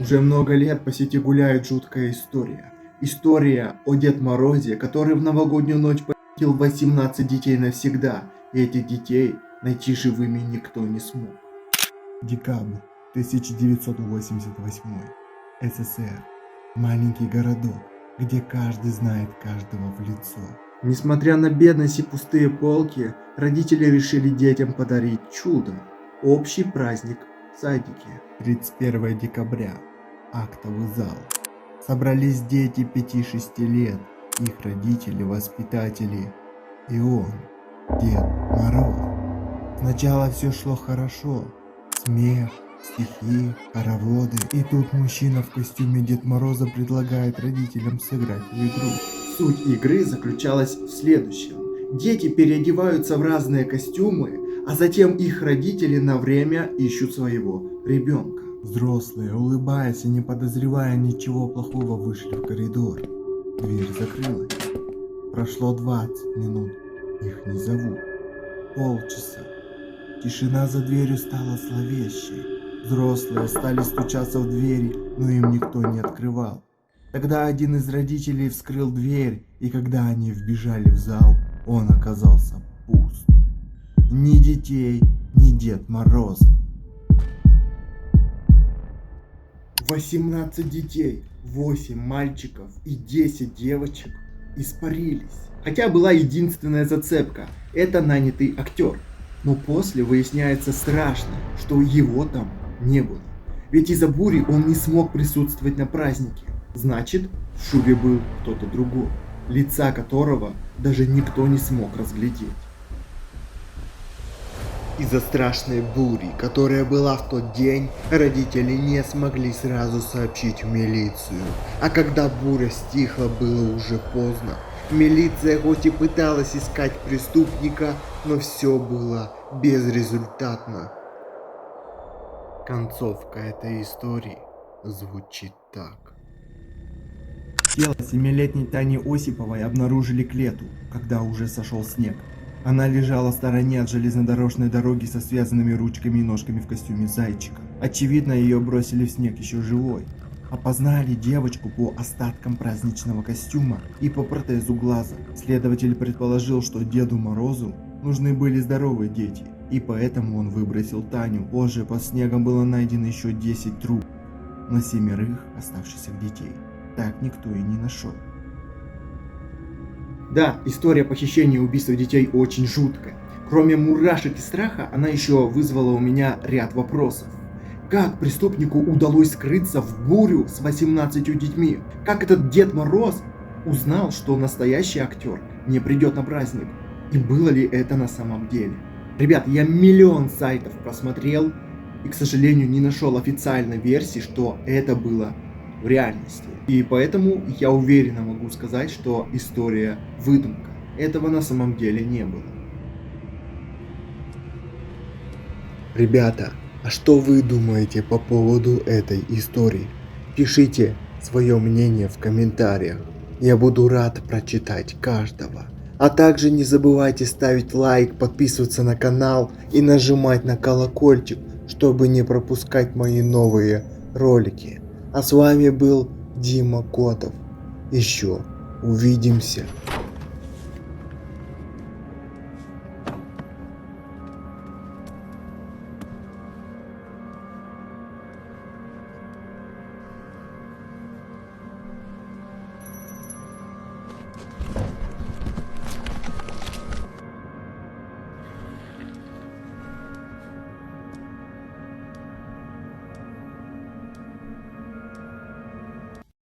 Уже много лет по сети гуляет жуткая история. История о Дед Морозе, который в новогоднюю ночь похитил 18 детей навсегда, и этих детей найти живыми никто не смог. Декабрь 1988. СССР. Маленький городок, где каждый знает каждого в лицо. Несмотря на бедность и пустые полки, родители решили детям подарить чудо. Общий праздник в садике. 31 декабря. Актовый зал. Собрались дети 5-6 лет, их родители, воспитатели и он, Дед Мороз. Сначала все шло хорошо. Смех, стихи, хороводы. И тут мужчина в костюме Дед Мороза предлагает родителям сыграть в игру. Суть игры заключалась в следующем. Дети переодеваются в разные костюмы, а затем их родители на время ищут своего ребенка. Взрослые, улыбаясь и не подозревая ничего плохого, вышли в коридор. Дверь закрылась. Прошло 20 минут. Их не зовут. Полчаса. Тишина за дверью стала зловещей. Взрослые стали стучаться в двери, но им никто не открывал. Тогда один из родителей вскрыл дверь, и когда они вбежали в зал, он оказался пуст. Ни детей, ни Дед Мороза. 18 детей, 8 мальчиков и 10 девочек испарились. Хотя была единственная зацепка – это нанятый актер. Но после выясняется страшно, что его там не было. Ведь из-за бури он не смог присутствовать на празднике. Значит, в шубе был кто-то другой, лица которого даже никто не смог разглядеть. Из-за страшной бури, которая была в тот день, родители не смогли сразу сообщить в милицию. А когда буря стихла, было уже поздно. Милиция хоть и пыталась искать преступника, но все было безрезультатно. Концовка этой истории звучит так. Тело 7-летней Тани Осиповой обнаружили к лету, когда уже сошел снег. Она лежала в стороне от железнодорожной дороги со связанными ручками и ножками в костюме зайчика. Очевидно, ее бросили в снег еще живой. Опознали девочку по остаткам праздничного костюма и по протезу глаза. Следователь предположил, что Деду Морозу нужны были здоровые дети, и поэтому он выбросил Таню. Позже под снегом было найдено еще 10 трупов, но 7 оставшихся детей так никто и не нашел. Да, история похищения и убийства детей очень жуткая. Кроме мурашек и страха, она еще вызвала у меня ряд вопросов. Как преступнику удалось скрыться в бурю с 18 детьми? Как этот Дед Мороз узнал, что настоящий актер не придет на праздник? И было ли это на самом деле? Ребят, я миллион сайтов просмотрел и, к сожалению, не нашел официальной версии, что это было в реальности. И поэтому я уверенно могу сказать, что история выдумка. Этого на самом деле не было. Ребята, а что вы думаете по поводу этой истории? Пишите свое мнение в комментариях. Я буду рад прочитать каждого. А также не забывайте ставить лайк, подписываться на канал и нажимать на колокольчик, чтобы не пропускать мои новые ролики. А с вами был Дима Котов. Еще увидимся.